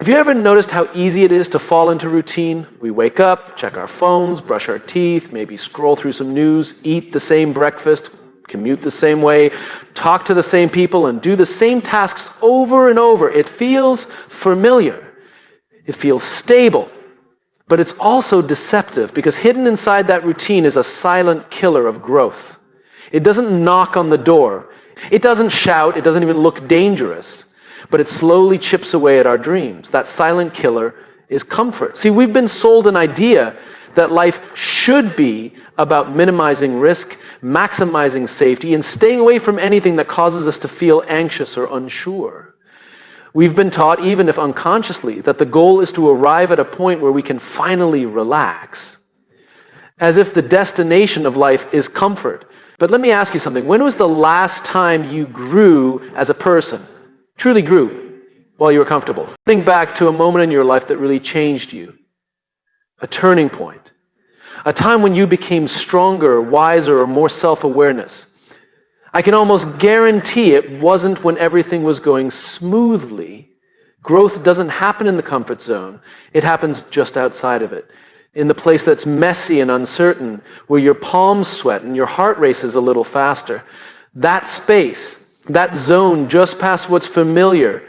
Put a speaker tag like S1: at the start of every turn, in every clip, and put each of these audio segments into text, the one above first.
S1: Have you ever noticed how easy it is to fall into routine? We wake up, check our phones, brush our teeth, maybe scroll through some news, eat the same breakfast, commute the same way, talk to the same people, and do the same tasks over and over. It feels familiar. It feels stable. But it's also deceptive because hidden inside that routine is a silent killer of growth. It doesn't knock on the door. It doesn't shout. It doesn't even look dangerous. But it slowly chips away at our dreams. That silent killer is comfort. See, we've been sold an idea that life should be about minimizing risk, maximizing safety, and staying away from anything that causes us to feel anxious or unsure. We've been taught, even if unconsciously, that the goal is to arrive at a point where we can finally relax, as if the destination of life is comfort. But let me ask you something. When was the last time you grew as a person? Truly grew while you were comfortable? Think back to a moment in your life that really changed you. A turning point. A time when you became stronger, wiser, or more self-awareness. I can almost guarantee it wasn't when everything was going smoothly. Growth doesn't happen in the comfort zone. It happens just outside of it. In the place that's messy and uncertain, where your palms sweat and your heart races a little faster. That space, that zone just past what's familiar,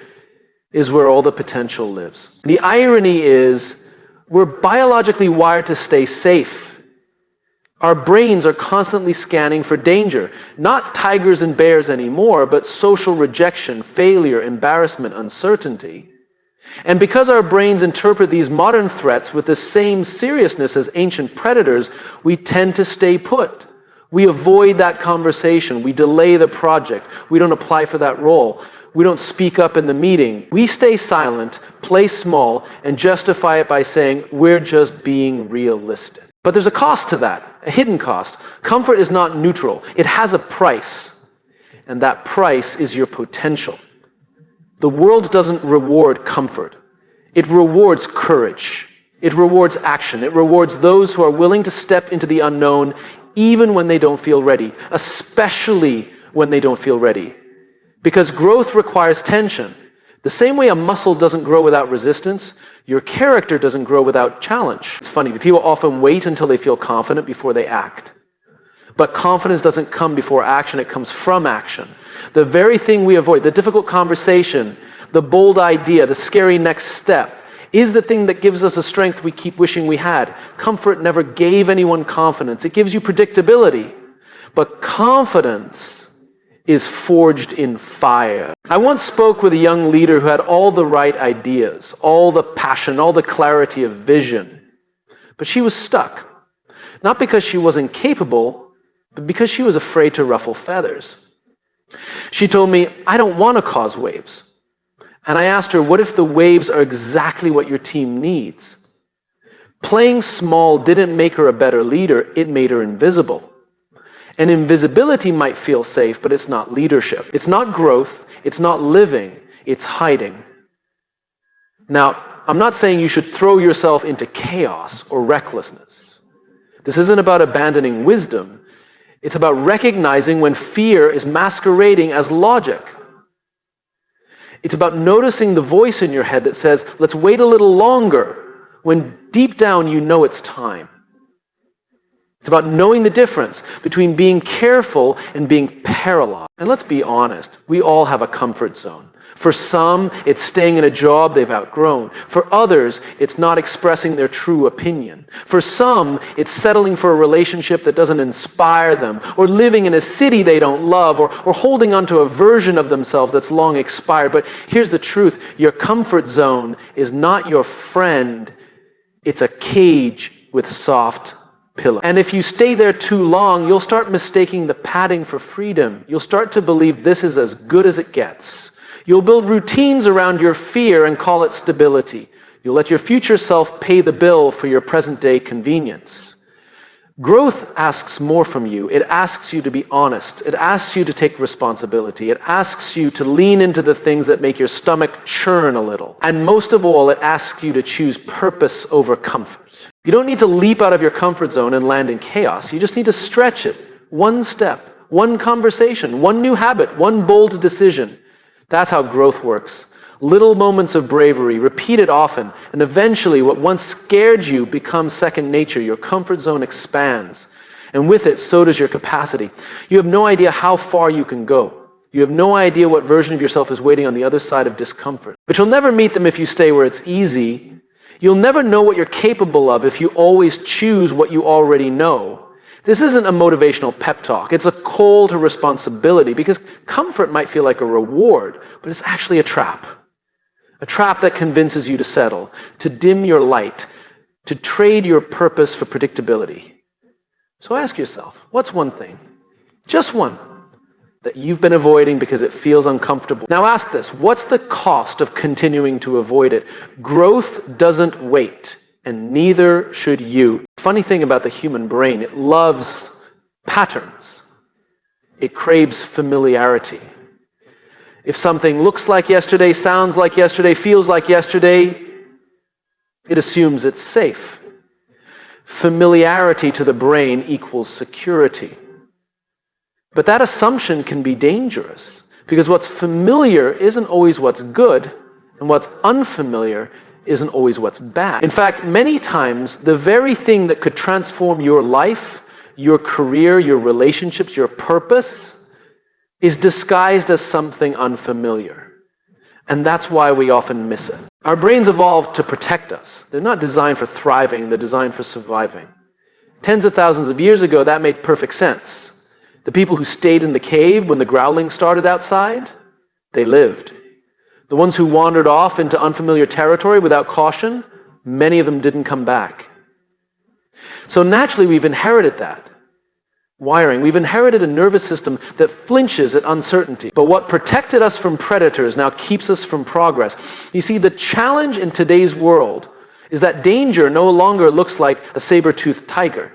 S1: is where all the potential lives. The irony is, we're biologically wired to stay safe. Our brains are constantly scanning for danger. Not tigers and bears anymore, but social rejection, failure, embarrassment, uncertainty. And because our brains interpret these modern threats with the same seriousness as ancient predators, we tend to stay put. We avoid that conversation. We delay the project. We don't apply for that role. We don't speak up in the meeting. We stay silent, play small, and justify it by saying, we're just being realistic. But there's a cost to that, a hidden cost. Comfort is not neutral. It has a price. And that price is your potential. The world doesn't reward comfort. It rewards courage. It rewards action. It rewards those who are willing to step into the unknown even when they don't feel ready, especially when they don't feel ready. Because growth requires tension. The same way a muscle doesn't grow without resistance, your character doesn't grow without challenge. It's funny, people often wait until they feel confident before they act. But confidence doesn't come before action, it comes from action. The very thing we avoid, the difficult conversation, the bold idea, the scary next step, is the thing that gives us the strength we keep wishing we had. Comfort never gave anyone confidence. It gives you predictability. But confidence is forged in fire. I once spoke with a young leader who had all the right ideas, all the passion, all the clarity of vision. But she was stuck. Not because she wasn't capable, but because she was afraid to ruffle feathers. She told me, I don't want to cause waves. And I asked her, what if the waves are exactly what your team needs? Playing small didn't make her a better leader, it made her invisible. And invisibility might feel safe, but it's not leadership. It's not growth, it's not living, it's hiding. Now, I'm not saying you should throw yourself into chaos or recklessness. This isn't about abandoning wisdom. It's about recognizing when fear is masquerading as logic. It's about noticing the voice in your head that says, let's wait a little longer, when deep down you know it's time. It's about knowing the difference between being careful and being paralyzed. And let's be honest, we all have a comfort zone. For some, it's staying in a job they've outgrown. For others, it's not expressing their true opinion. For some, it's settling for a relationship that doesn't inspire them, or living in a city they don't love, or holding on to a version of themselves that's long expired. But here's the truth, your comfort zone is not your friend, it's a cage with soft pillow. And if you stay there too long, you'll start mistaking the padding for freedom. You'll start to believe this is as good as it gets. You'll build routines around your fear and call it stability. You'll let your future self pay the bill for your present-day convenience. Growth asks more from you. It asks you to be honest. It asks you to take responsibility. It asks you to lean into the things that make your stomach churn a little. And most of all, it asks you to choose purpose over comfort. You don't need to leap out of your comfort zone and land in chaos. You just need to stretch it. One step, one conversation, one new habit, one bold decision. That's how growth works. Little moments of bravery, repeated often, and eventually what once scared you becomes second nature. Your comfort zone expands, and with it, so does your capacity. You have no idea how far you can go. You have no idea what version of yourself is waiting on the other side of discomfort. But you'll never meet them if you stay where it's easy. You'll never know what you're capable of if you always choose what you already know. This isn't a motivational pep talk. It's a call to responsibility, because comfort might feel like a reward, but it's actually a trap. A trap that convinces you to settle, to dim your light, to trade your purpose for predictability. So ask yourself, what's one thing, just one, that you've been avoiding because it feels uncomfortable? Now ask this, what's the cost of continuing to avoid it? Growth doesn't wait, and neither should you. Funny thing about the human brain, it loves patterns. It craves familiarity. If something looks like yesterday, sounds like yesterday, feels like yesterday, it assumes it's safe. Familiarity to the brain equals security. But that assumption can be dangerous, because what's familiar isn't always what's good, and what's unfamiliar isn't always what's bad. In fact, many times, the very thing that could transform your life, your career, your relationships, your purpose, is disguised as something unfamiliar. And that's why we often miss it. Our brains evolved to protect us. They're not designed for thriving, they're designed for surviving. Tens of thousands of years ago, that made perfect sense. The people who stayed in the cave when the growling started outside, they lived. The ones who wandered off into unfamiliar territory without caution, many of them didn't come back. So naturally, we've inherited that wiring. We've inherited a nervous system that flinches at uncertainty. But what protected us from predators now keeps us from progress. You see, the challenge in today's world is that danger no longer looks like a saber-toothed tiger.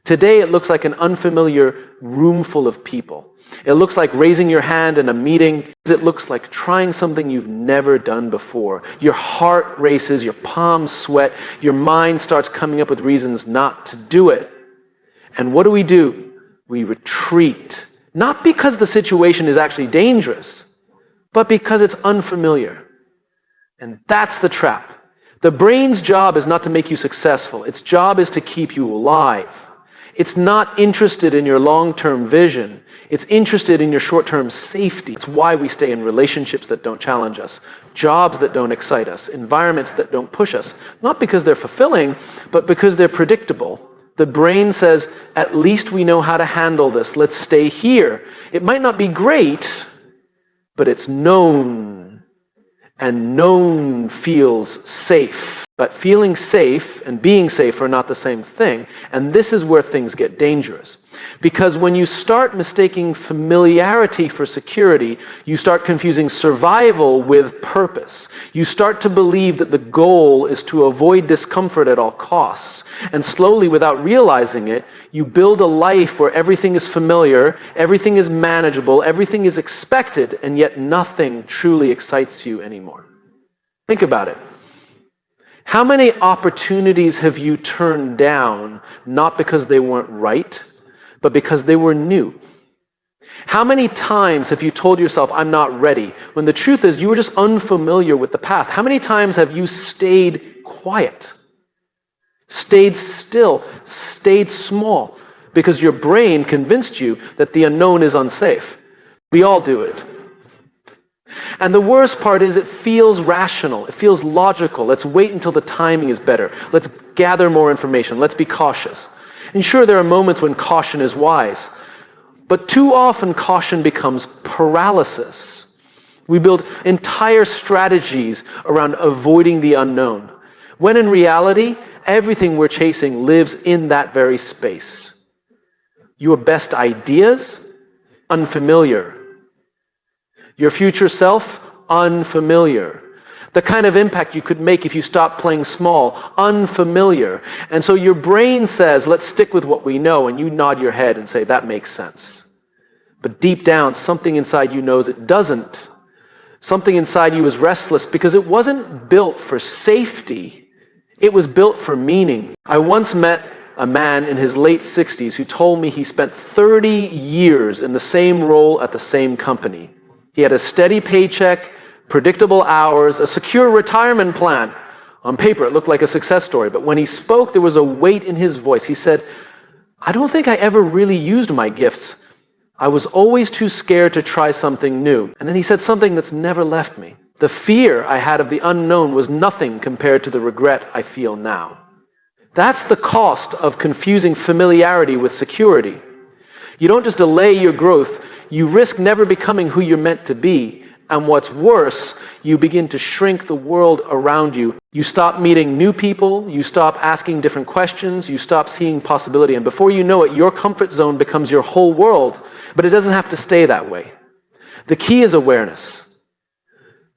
S1: Today, it looks like an unfamiliar room full of people. It looks like raising your hand in a meeting. It looks like trying something you've never done before. Your heart races, your palms sweat, your mind starts coming up with reasons not to do it. And what do? We retreat, not because the situation is actually dangerous, but because it's unfamiliar. And that's the trap. The brain's job is not to make you successful. Its job is to keep you alive. It's not interested in your long-term vision. It's interested in your short-term safety. It's why we stay in relationships that don't challenge us, jobs that don't excite us, environments that don't push us, not because they're fulfilling, but because they're predictable. The brain says, at least we know how to handle this. Let's stay here. It might not be great, but it's known. And known feels safe. But feeling safe and being safe are not the same thing. And this is where things get dangerous. Because when you start mistaking familiarity for security, you start confusing survival with purpose. You start to believe that the goal is to avoid discomfort at all costs. And slowly, without realizing it, you build a life where everything is familiar, everything is manageable, everything is expected, and yet nothing truly excites you anymore. Think about it. How many opportunities have you turned down, not because they weren't right, but because they were new? How many times have you told yourself, I'm not ready, when the truth is you were just unfamiliar with the path? How many times have you stayed quiet, stayed still, stayed small, because your brain convinced you that the unknown is unsafe? We all do it. And the worst part is it feels rational. It feels logical. Let's wait until the timing is better. Let's gather more information. Let's be cautious. And sure, there are moments when caution is wise. But too often, caution becomes paralysis. We build entire strategies around avoiding the unknown, when in reality, everything we're chasing lives in that very space. Your best ideas, unfamiliar. Your future self, unfamiliar. The kind of impact you could make if you stopped playing small, unfamiliar. And so your brain says, let's stick with what we know, and you nod your head and say, that makes sense. But deep down, something inside you knows it doesn't. Something inside you is restless because it wasn't built for safety. It was built for meaning. I once met a man in his late 60s who told me he spent 30 years in the same role at the same company. He had a steady paycheck, predictable hours, a secure retirement plan. On paper, it looked like a success story, but when he spoke, there was a weight in his voice. He said, I don't think I ever really used my gifts. I was always too scared to try something new. And then he said something that's never left me. The fear I had of the unknown was nothing compared to the regret I feel now. That's the cost of confusing familiarity with security. You don't just delay your growth, you risk never becoming who you're meant to be. And what's worse, you begin to shrink the world around you. You stop meeting new people, you stop asking different questions, you stop seeing possibility. And before you know it, your comfort zone becomes your whole world. But it doesn't have to stay that way. The key is awareness.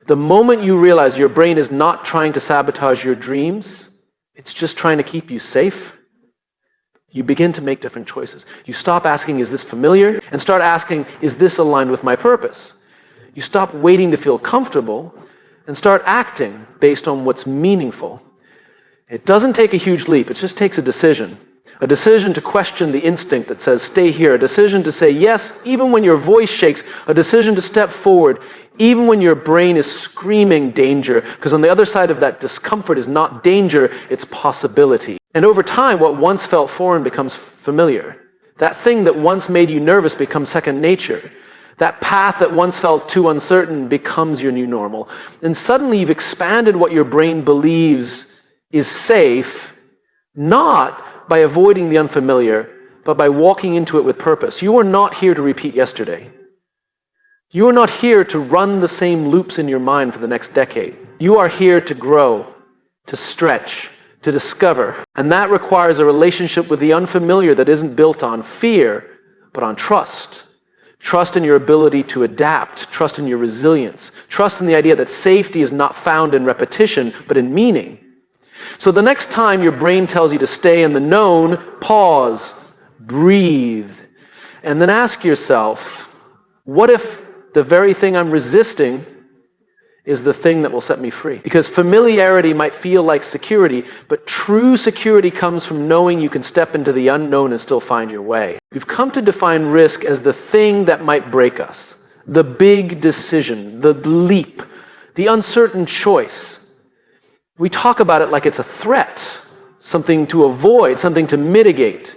S1: The moment you realize your brain is not trying to sabotage your dreams, it's just trying to keep you safe, you begin to make different choices. You stop asking, is this familiar? And start asking, is this aligned with my purpose? You stop waiting to feel comfortable and start acting based on what's meaningful. It doesn't take a huge leap, it just takes a decision. A decision to question the instinct that says, stay here. A decision to say yes, even when your voice shakes. A decision to step forward, even when your brain is screaming danger. Because on the other side of that discomfort is not danger, it's possibility. And over time, what once felt foreign becomes familiar. That thing that once made you nervous becomes second nature. That path that once felt too uncertain becomes your new normal. And suddenly you've expanded what your brain believes is safe, not by avoiding the unfamiliar, but by walking into it with purpose. You are not here to repeat yesterday. You are not here to run the same loops in your mind for the next decade. You are here to grow, to stretch, to discover. And that requires a relationship with the unfamiliar that isn't built on fear, but on trust. Trust in your ability to adapt. Trust in your resilience. Trust in the idea that safety is not found in repetition, but in meaning. So the next time your brain tells you to stay in the known, pause, breathe, and then ask yourself, what if the very thing I'm resisting is the thing that will set me free? Because familiarity might feel like security, but true security comes from knowing you can step into the unknown and still find your way. We've come to define risk as the thing that might break us, the big decision, the leap, the uncertain choice. We talk about it like it's a threat, something to avoid, something to mitigate.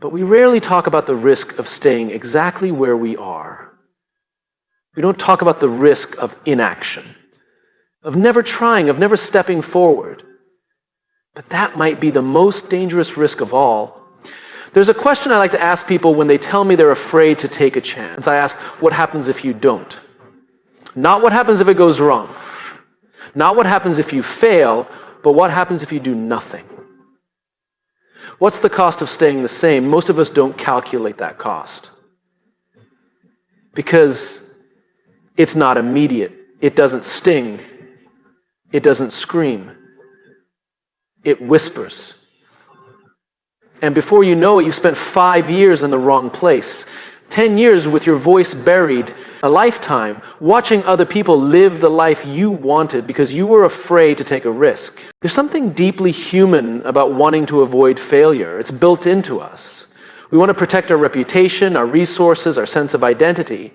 S1: But we rarely talk about the risk of staying exactly where we are. We don't talk about the risk of inaction, of never trying, of never stepping forward. But that might be the most dangerous risk of all. There's a question I like to ask people when they tell me they're afraid to take a chance. I ask, what happens if you don't? Not what happens if it goes wrong. Not what happens if you fail, but what happens if you do nothing? What's the cost of staying the same? Most of us don't calculate that cost. Because it's not immediate. It doesn't sting. It doesn't scream. It whispers. And before you know it, you've spent 5 years in the wrong place. 10 years with your voice buried. A lifetime watching other people live the life you wanted because you were afraid to take a risk. There's something deeply human about wanting to avoid failure. It's built into us. We want to protect our reputation, our resources, our sense of identity.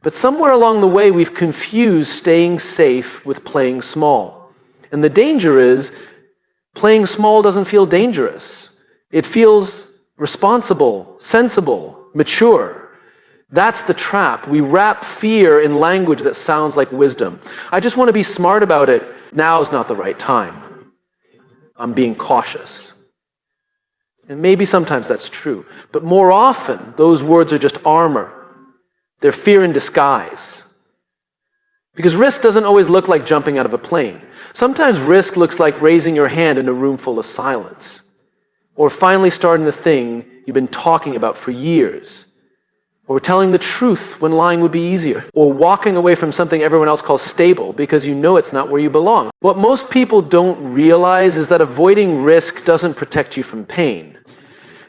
S1: But somewhere along the way, we've confused staying safe with playing small. And the danger is, playing small doesn't feel dangerous. It feels responsible, sensible, mature. That's the trap. We wrap fear in language that sounds like wisdom. I just want to be smart about it. Now is not the right time. I'm being cautious. And maybe sometimes that's true. But more often, those words are just armor. They're fear in disguise. Because risk doesn't always look like jumping out of a plane. Sometimes risk looks like raising your hand in a room full of silence. Or finally starting the thing you've been talking about for years. Or telling the truth when lying would be easier. Or walking away from something everyone else calls stable because you know it's not where you belong. What most people don't realize is that avoiding risk doesn't protect you from pain.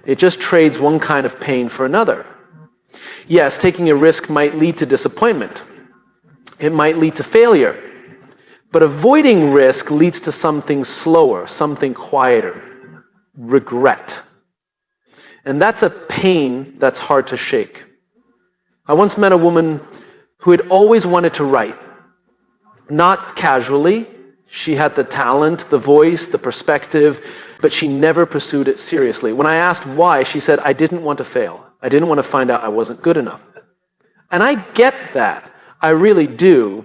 S1: It just trades one kind of pain for another. Yes, taking a risk might lead to disappointment. It might lead to failure. But avoiding risk leads to something slower, something quieter. Regret. And that's a pain that's hard to shake. I once met a woman who had always wanted to write. Not casually. She had the talent, the voice, the perspective, but she never pursued it seriously. When I asked why, she said, I didn't want to fail. I didn't want to find out I wasn't good enough. And I get that. I really do.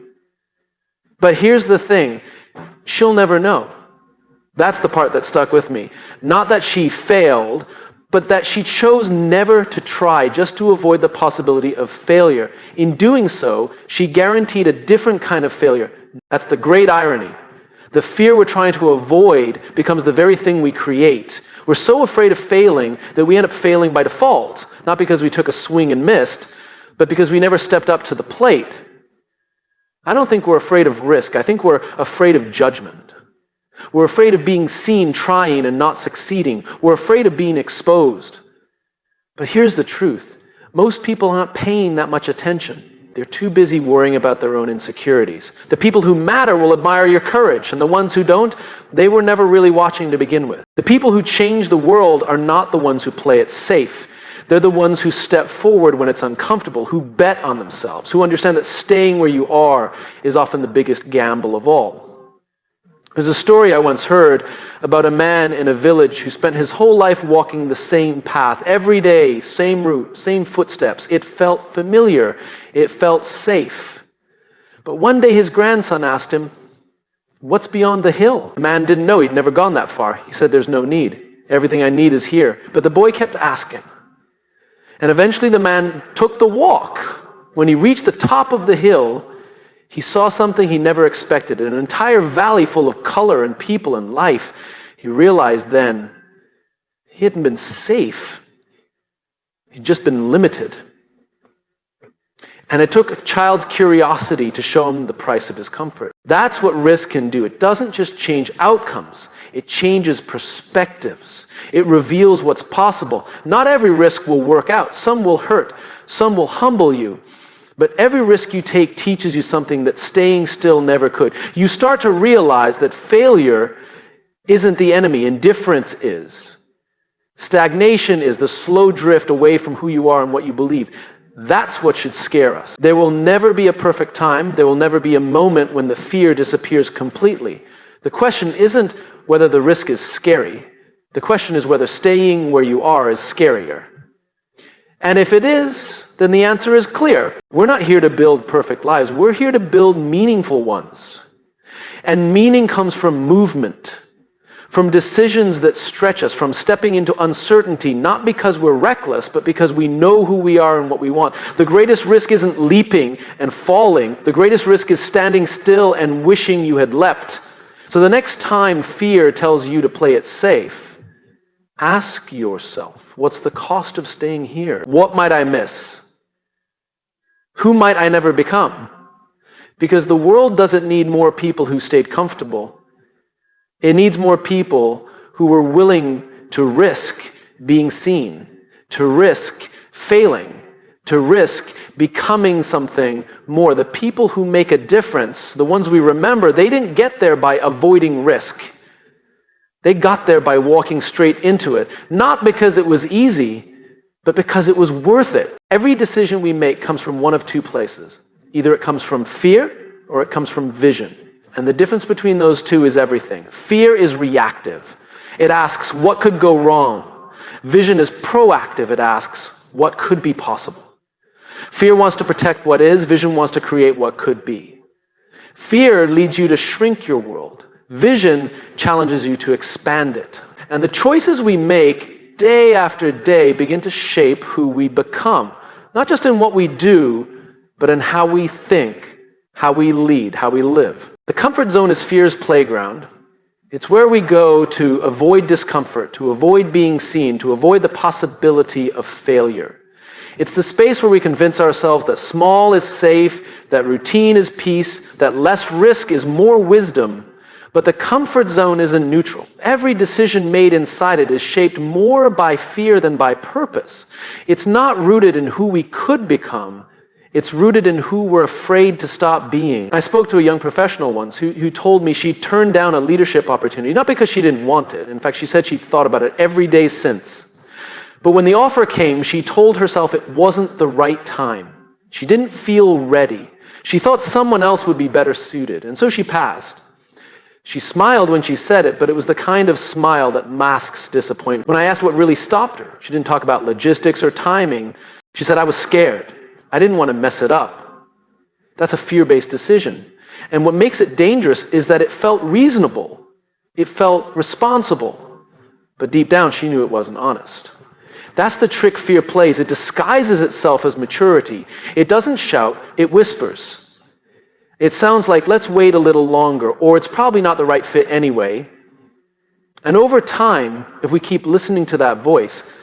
S1: But here's the thing. She'll never know. That's the part that stuck with me. Not that she failed, but that she chose never to try, just to avoid the possibility of failure. In doing so, she guaranteed a different kind of failure. That's the great irony. The fear we're trying to avoid becomes the very thing we create. We're so afraid of failing that we end up failing by default, not because we took a swing and missed, but because we never stepped up to the plate. I don't think we're afraid of risk. I think we're afraid of judgment. We're afraid of being seen trying and not succeeding. We're afraid of being exposed. But here's the truth. Most people aren't paying that much attention. They're too busy worrying about their own insecurities. The people who matter will admire your courage, and the ones who don't, they were never really watching to begin with. The people who change the world are not the ones who play it safe. They're the ones who step forward when it's uncomfortable, who bet on themselves, who understand that staying where you are is often the biggest gamble of all. There's a story I once heard about a man in a village who spent his whole life walking the same path, every day, same route, same footsteps. It felt familiar. It felt safe. But one day his grandson asked him, "What's beyond the hill?" The man didn't know. He'd never gone that far. He said, "There's no need. Everything I need is here." But the boy kept asking. And eventually the man took the walk. When he reached the top of the hill, he saw something he never expected, an entire valley full of color and people and life. He realized then he hadn't been safe. He'd just been limited. And it took a child's curiosity to show him the price of his comfort. That's what risk can do. It doesn't just change outcomes. It changes perspectives. It reveals what's possible. Not every risk will work out. Some will hurt. Some will humble you. But every risk you take teaches you something that staying still never could. You start to realize that failure isn't the enemy. Indifference is. Stagnation is the slow drift away from who you are and what you believe. That's what should scare us. There will never be a perfect time. There will never be a moment when the fear disappears completely. The question isn't whether the risk is scary. The question is whether staying where you are is scarier. And if it is, then the answer is clear. We're not here to build perfect lives. We're here to build meaningful ones. And meaning comes from movement, from decisions that stretch us, from stepping into uncertainty, not because we're reckless, but because we know who we are and what we want. The greatest risk isn't leaping and falling. The greatest risk is standing still and wishing you had leapt. So the next time fear tells you to play it safe, ask yourself, what's the cost of staying here? What might I miss? Who might I never become? Because the world doesn't need more people who stayed comfortable. It needs more people who were willing to risk being seen, to risk failing, to risk becoming something more. The people who make a difference, the ones we remember, they didn't get there by avoiding risk. They got there by walking straight into it, not because it was easy, but because it was worth it. Every decision we make comes from one of two places. Either it comes from fear or it comes from vision. And the difference between those two is everything. Fear is reactive. It asks, what could go wrong? Vision is proactive. It asks, what could be possible? Fear wants to protect what is. Vision wants to create what could be. Fear leads you to shrink your world. Vision challenges you to expand it. And the choices we make day after day begin to shape who we become. Not just in what we do, but in how we think, how we lead, how we live. The comfort zone is fear's playground. It's where we go to avoid discomfort, to avoid being seen, to avoid the possibility of failure. It's the space where we convince ourselves that small is safe, that routine is peace, that less risk is more wisdom. But the comfort zone isn't neutral. Every decision made inside it is shaped more by fear than by purpose. It's not rooted in who we could become. It's rooted in who we're afraid to stop being. I spoke to a young professional once who told me she turned down a leadership opportunity, not because she didn't want it. In fact, she said she'd thought about it every day since. But when the offer came, she told herself it wasn't the right time. She didn't feel ready. She thought someone else would be better suited, and so she passed. She smiled when she said it, but it was the kind of smile that masks disappointment. When I asked what really stopped her, she didn't talk about logistics or timing. She said, I was scared. I didn't want to mess it up. That's a fear-based decision. And what makes it dangerous is that it felt reasonable. It felt responsible. But deep down, she knew it wasn't honest. That's the trick fear plays. It disguises itself as maturity. It doesn't shout, it whispers. It sounds like, let's wait a little longer, or it's probably not the right fit anyway. And over time, if we keep listening to that voice,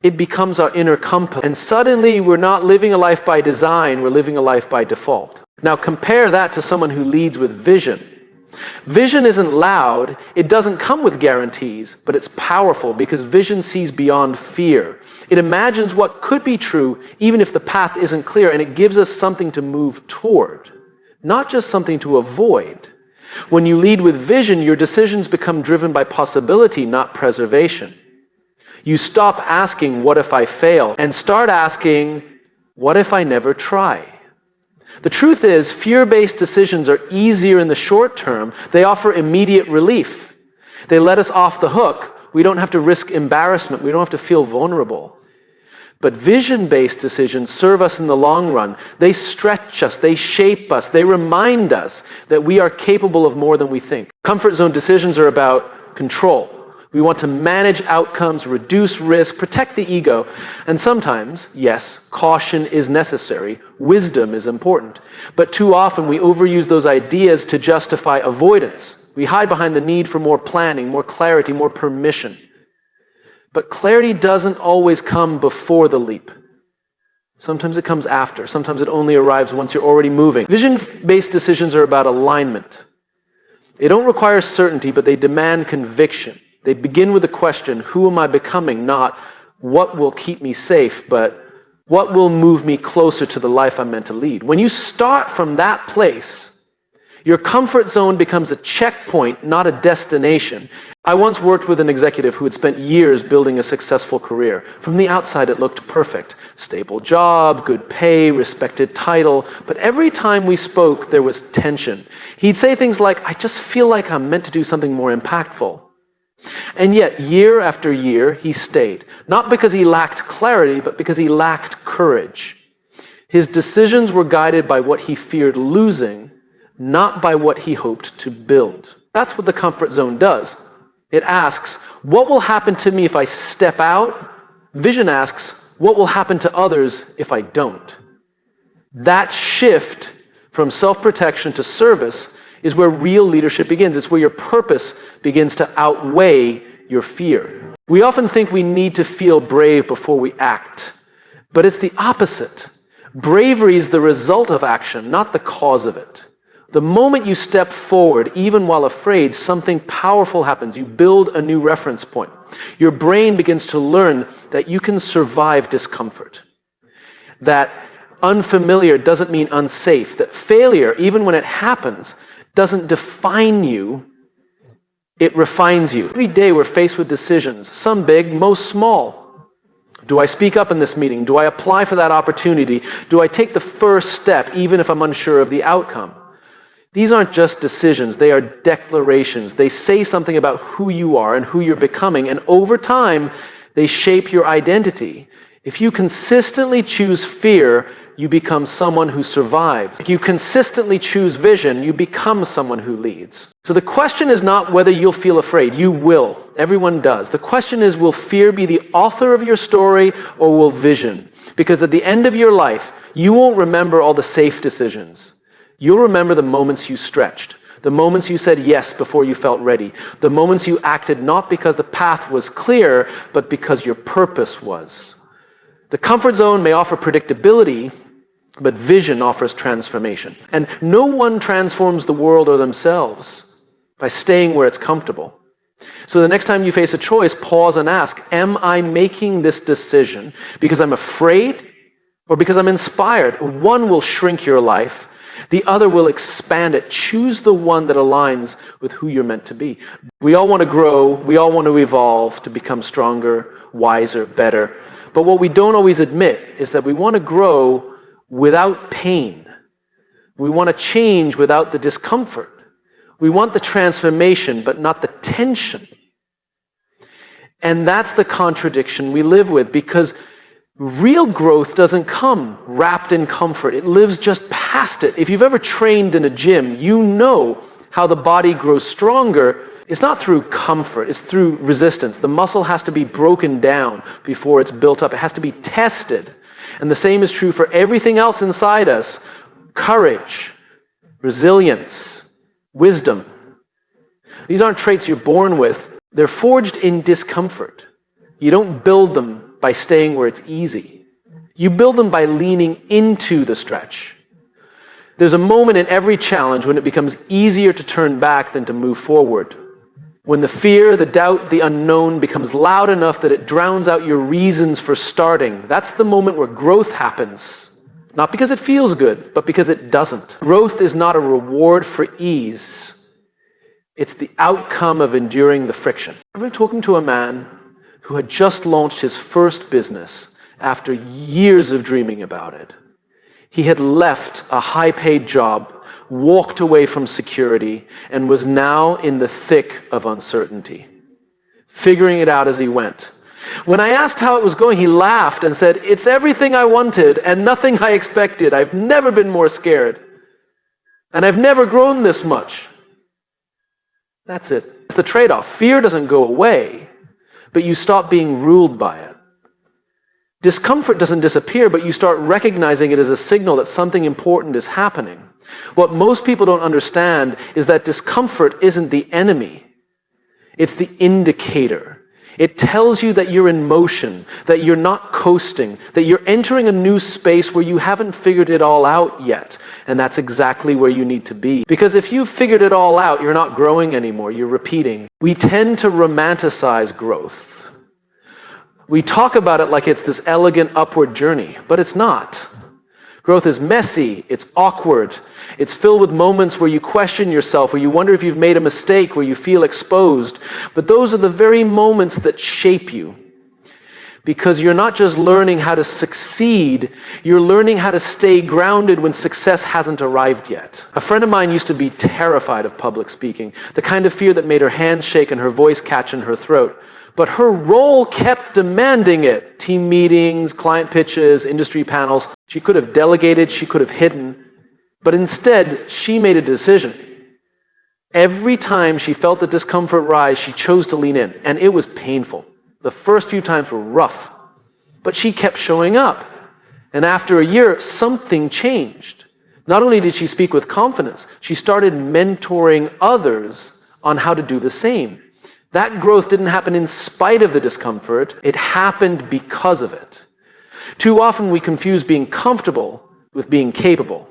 S1: it becomes our inner compass. And suddenly, we're not living a life by design, we're living a life by default. Now compare that to someone who leads with vision. Vision isn't loud, it doesn't come with guarantees, but it's powerful because vision sees beyond fear. It imagines what could be true even if the path isn't clear, and it gives us something to move toward, not just something to avoid. When you lead with vision, your decisions become driven by possibility, not preservation. You stop asking, what if I fail? And start asking, what if I never try? The truth is, fear-based decisions are easier in the short term. They offer immediate relief. They let us off the hook. We don't have to risk embarrassment. We don't have to feel vulnerable. But vision-based decisions serve us in the long run. They stretch us, they shape us, they remind us that we are capable of more than we think. Comfort zone decisions are about control. We want to manage outcomes, reduce risk, protect the ego. And sometimes, yes, caution is necessary. Wisdom is important. But too often we overuse those ideas to justify avoidance. We hide behind the need for more planning, more clarity, more permission. But clarity doesn't always come before the leap. Sometimes it comes after. Sometimes it only arrives once you're already moving. Vision-based decisions are about alignment. They don't require certainty, but they demand conviction. They begin with the question, who am I becoming? Not what will keep me safe, but what will move me closer to the life I'm meant to lead. When you start from that place, your comfort zone becomes a checkpoint, not a destination. I once worked with an executive who had spent years building a successful career. From the outside, it looked perfect. Stable job, good pay, respected title. But every time we spoke, there was tension. He'd say things like, I just feel like I'm meant to do something more impactful. And yet, year after year, he stayed. Not because he lacked clarity, but because he lacked courage. His decisions were guided by what he feared losing, not by what he hoped to build. That's what the comfort zone does. It asks, what will happen to me if I step out? Vision asks, what will happen to others if I don't? That shift from self-protection to service is where real leadership begins. It's where your purpose begins to outweigh your fear. We often think we need to feel brave before we act, but it's the opposite. Bravery is the result of action, not the cause of it. The moment you step forward, even while afraid, something powerful happens. You build a new reference point. Your brain begins to learn that you can survive discomfort. That unfamiliar doesn't mean unsafe. That failure, even when it happens, doesn't define you. It refines you. Every day we're faced with decisions, some big, most small. Do I speak up in this meeting? Do I apply for that opportunity? Do I take the first step, even if I'm unsure of the outcome? These aren't just decisions, they are declarations. They say something about who you are and who you're becoming, and over time, they shape your identity. If you consistently choose fear, you become someone who survives. If you consistently choose vision, you become someone who leads. So the question is not whether you'll feel afraid. You will. Everyone does. The question is, will fear be the author of your story, or will vision? Because at the end of your life, you won't remember all the safe decisions. You'll remember the moments you stretched, the moments you said yes before you felt ready, the moments you acted not because the path was clear, but because your purpose was. The comfort zone may offer predictability, but vision offers transformation. And no one transforms the world or themselves by staying where it's comfortable. So the next time you face a choice, pause and ask, am I making this decision because I'm afraid or because I'm inspired? One will shrink your life. The other will expand it. Choose the one that aligns with who you're meant to be. We all want to grow. We all want to evolve to become stronger, wiser, better. But what we don't always admit is that we want to grow without pain. We want to change without the discomfort. We want the transformation, but not the tension. And that's the contradiction we live with, because real growth doesn't come wrapped in comfort. It lives just past it. If you've ever trained in a gym, you know how the body grows stronger. It's not through comfort, it's through resistance. The muscle has to be broken down before it's built up. It has to be tested. And the same is true for everything else inside us. Courage, resilience, wisdom. These aren't traits you're born with. They're forged in discomfort. You don't build them by staying where it's easy. You build them by leaning into the stretch. There's a moment in every challenge when it becomes easier to turn back than to move forward. When the fear, the doubt, the unknown becomes loud enough that it drowns out your reasons for starting, that's the moment where growth happens. Not because it feels good, but because it doesn't. Growth is not a reward for ease. It's the outcome of enduring the friction. I've been talking to a man who had just launched his first business after years of dreaming about it. He had left a high-paid job, walked away from security, and was now in the thick of uncertainty, figuring it out as he went. When I asked how it was going, he laughed and said, "It's everything I wanted and nothing I expected. I've never been more scared. And I've never grown this much." That's it. It's the trade-off. Fear doesn't go away, but you stop being ruled by it. Discomfort doesn't disappear, but you start recognizing it as a signal that something important is happening. What most people don't understand is that discomfort isn't the enemy. It's the indicator. It tells you that you're in motion, that you're not coasting, that you're entering a new space where you haven't figured it all out yet. And that's exactly where you need to be. Because if you've figured it all out, you're not growing anymore, you're repeating. We tend to romanticize growth. We talk about it like it's this elegant upward journey, but it's not. Growth is messy, it's awkward, it's filled with moments where you question yourself, where you wonder if you've made a mistake, where you feel exposed. But those are the very moments that shape you. Because you're not just learning how to succeed, you're learning how to stay grounded when success hasn't arrived yet. A friend of mine used to be terrified of public speaking, the kind of fear that made her hands shake and her voice catch in her throat. But her role kept demanding it. Team meetings, client pitches, industry panels. She could have delegated, she could have hidden. But instead, she made a decision. Every time she felt the discomfort rise, she chose to lean in. And it was painful. The first few times were rough. But she kept showing up. And after a year, something changed. Not only did she speak with confidence, she started mentoring others on how to do the same. That growth didn't happen in spite of the discomfort, it happened because of it. Too often we confuse being comfortable with being capable.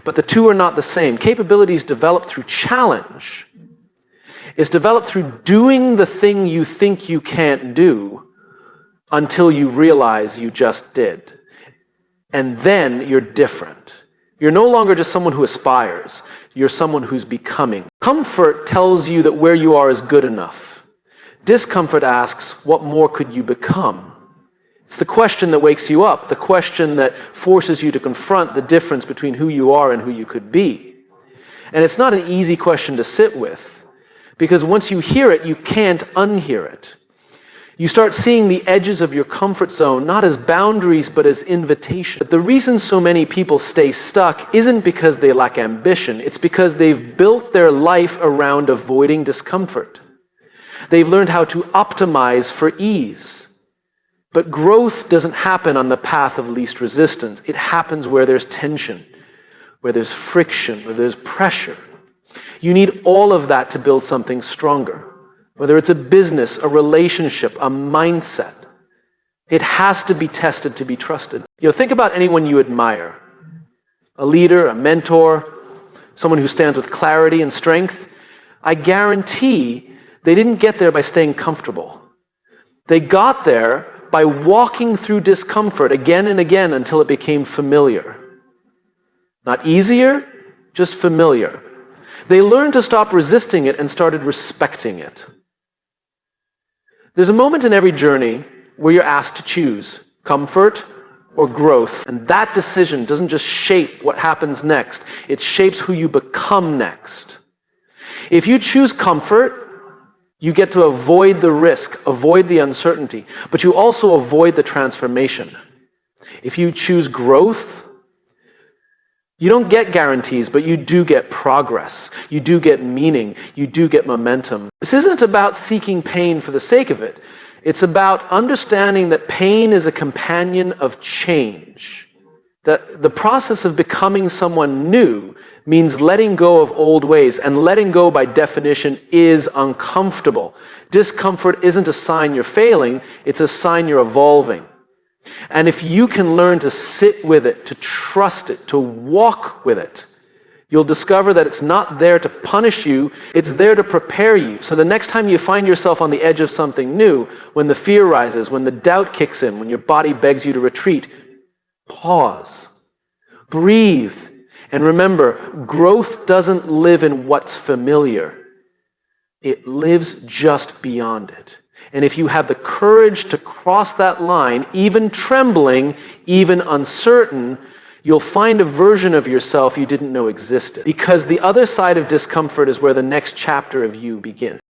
S1: But the two are not the same. Capability is developed through challenge. It's developed through doing the thing you think you can't do until you realize you just did. And then you're different. You're no longer just someone who aspires. You're someone who's becoming. Comfort tells you that where you are is good enough. Discomfort asks, what more could you become? It's the question that wakes you up, the question that forces you to confront the difference between who you are and who you could be. And it's not an easy question to sit with, because once you hear it, you can't unhear it. You start seeing the edges of your comfort zone not as boundaries, but as invitation. But the reason so many people stay stuck isn't because they lack ambition. It's because they've built their life around avoiding discomfort. They've learned how to optimize for ease. But growth doesn't happen on the path of least resistance. It happens where there's tension, where there's friction, where there's pressure. You need all of that to build something stronger. Whether it's a business, a relationship, a mindset, it has to be tested to be trusted. Think about anyone you admire. A leader, a mentor, someone who stands with clarity and strength. I guarantee they didn't get there by staying comfortable. They got there by walking through discomfort again and again until it became familiar. Not easier, just familiar. They learned to stop resisting it and started respecting it. There's a moment in every journey where you're asked to choose comfort or growth. And that decision doesn't just shape what happens next, it shapes who you become next. If you choose comfort, you get to avoid the risk, avoid the uncertainty, but you also avoid the transformation. If you choose growth, you don't get guarantees, but you do get progress. You do get meaning. You do get momentum. This isn't about seeking pain for the sake of it. It's about understanding that pain is a companion of change. That the process of becoming someone new means letting go of old ways, and letting go by definition is uncomfortable. Discomfort isn't a sign you're failing, it's a sign you're evolving. And if you can learn to sit with it, to trust it, to walk with it, you'll discover that it's not there to punish you, it's there to prepare you. So the next time you find yourself on the edge of something new, when the fear rises, when the doubt kicks in, when your body begs you to retreat, pause, breathe, and remember, growth doesn't live in what's familiar. It lives just beyond it. And if you have the courage to cross that line, even trembling, even uncertain, you'll find a version of yourself you didn't know existed. Because the other side of discomfort is where the next chapter of you begins.